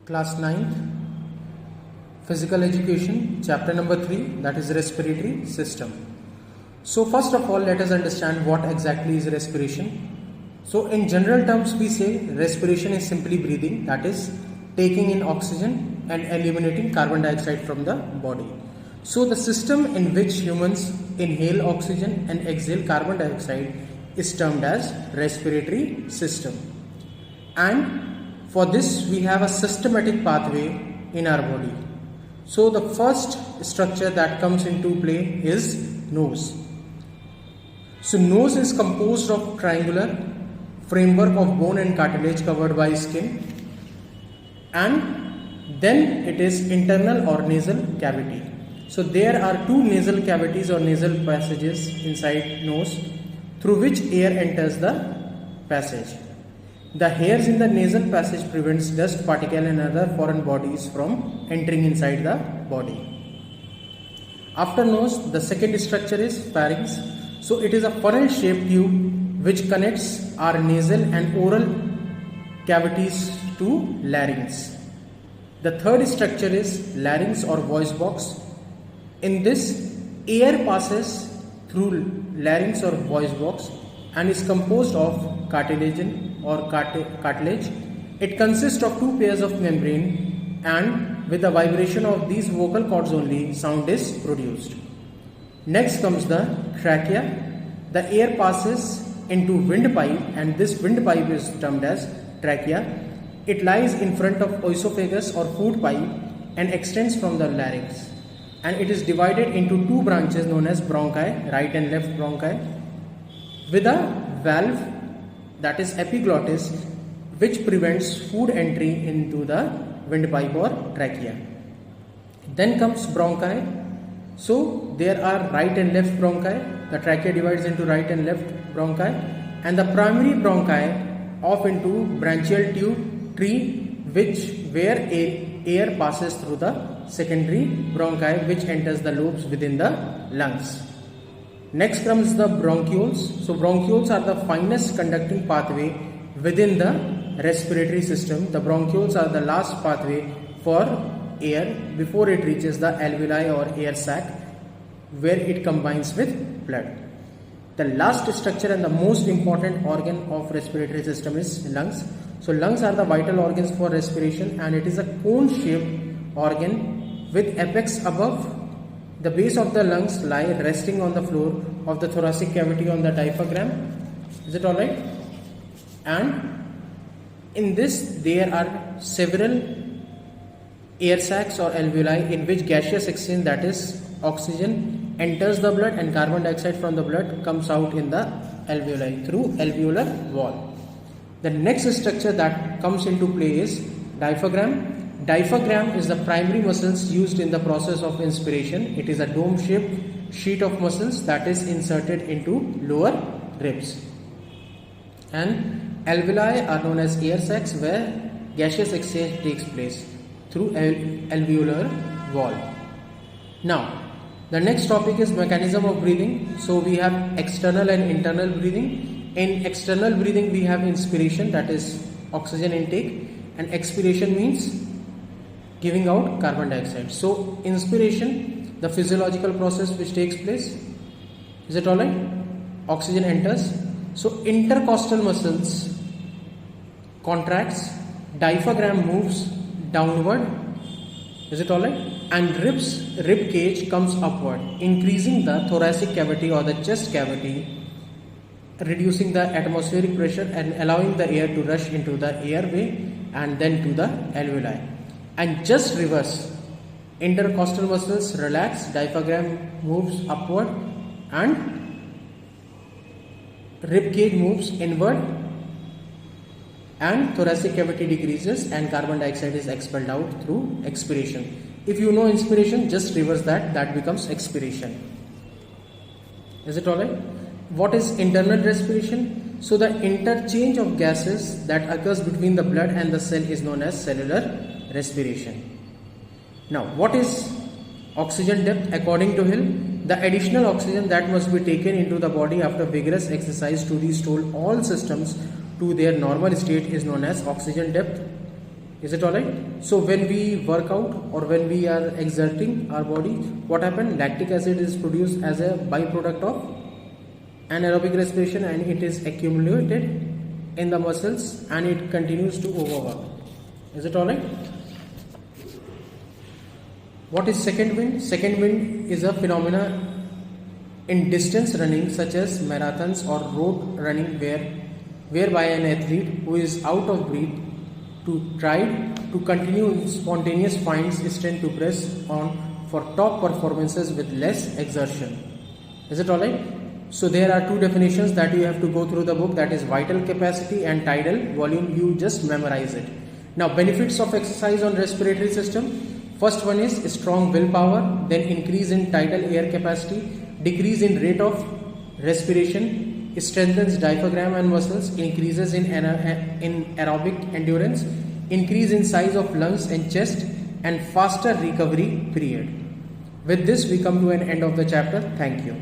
Class 9th, Physical Education, Chapter number 3, that is Respiratory System. So first of all, let us understand what exactly is respiration. So in general terms, we say respiration is simply breathing, that is taking in oxygen and eliminating carbon dioxide from the body. So the system in which humans inhale oxygen and exhale carbon dioxide is termed as respiratory system. And for this we have a systematic pathway in our body. So the first structure that comes into play is nose. So nose is composed of triangular framework of bone and cartilage covered by skin, and then it is internal or nasal cavity. So there are two nasal cavities or nasal passages inside nose through which air enters the passage. The hairs in the nasal passage prevents dust particle and other foreign bodies from entering inside the body. After nose, the second structure is pharynx. So it is a funnel shaped tube which connects our nasal and oral cavities to larynx. The third structure is larynx or voice box. In this, air passes through larynx or voice box and is composed of cartilage. It consists of two pairs of membrane, and with the vibration of these vocal cords only, sound is produced. Next comes the trachea. The air passes into windpipe, and this windpipe is termed as trachea. It lies in front of oesophagus or food pipe and extends from the larynx. And it is divided into two branches known as bronchi, right and left bronchi, with a valve, that is epiglottis, which prevents food entry into the windpipe or trachea. Then comes bronchi. So there are right and left bronchi. The trachea divides into right and left bronchi, and the primary bronchi off into branchial tube tree, where air passes through the secondary bronchi, which enters the lobes within the lungs. Next comes the bronchioles. So bronchioles are the finest conducting pathway within the respiratory system. The bronchioles are the last pathway for air before it reaches the alveoli or air sac, where it combines with blood. The last structure and the most important organ of respiratory system is lungs. So lungs are the vital organs for respiration, and it is a cone-shaped organ with apex above. The base of the lungs lie resting on the floor of the thoracic cavity on the diaphragm. Is it alright? And in this there are several air sacs or alveoli in which gaseous exchange, that is oxygen, enters the blood and carbon dioxide from the blood comes out in the alveoli through alveolar wall. The next structure that comes into play is diaphragm. Diaphragm is the primary muscles used in the process of inspiration. It is a dome-shaped sheet of muscles that is inserted into lower ribs. And alveoli are known as air sacs, where gaseous exchange takes place through alveolar wall. Now, the next topic is mechanism of breathing. So we have external and internal breathing. In external breathing, we have inspiration, that is oxygen intake, and expiration means giving out carbon dioxide. So inspiration, the physiological process which takes place. Is it alright? Oxygen enters. So intercostal muscles contracts, diaphragm moves downward. Is it alright? And rib cage comes upward, increasing the thoracic cavity or the chest cavity, reducing the atmospheric pressure and allowing the air to rush into the airway and then to the alveoli. And just reverse, intercostal muscles relax, diaphragm moves upward, and rib cage moves inward, and thoracic cavity decreases and carbon dioxide is expelled out through expiration. If you know inspiration, just reverse that becomes expiration. Is it alright? What is internal respiration? So the interchange of gases that occurs between the blood and the cell is known as cellular respiration. Now, what is oxygen depth? According to Hill, the additional oxygen that must be taken into the body after vigorous exercise to restore all systems to their normal state is known as oxygen depth. Is it alright? So when we work out or when we are exerting our body, what happens? Lactic acid is produced as a byproduct of anaerobic respiration, and it is accumulated in the muscles and it continues to overwork. Is it alright? What is second wind? Second wind is a phenomena in distance running such as marathons or road running whereby an athlete who is out of breath to try to continue spontaneous finds strength to press on for top performances with less exertion. Is it alright? So there are two definitions that you have to go through the book, that is vital capacity and tidal volume. You just memorize it. Now, benefits of exercise on respiratory system. First one is strong willpower, then increase in tidal air capacity, decrease in rate of respiration, strengthens diaphragm and muscles, increases in aerobic endurance, increase in size of lungs and chest, and faster recovery period. With this, we come to an end of the chapter. Thank you.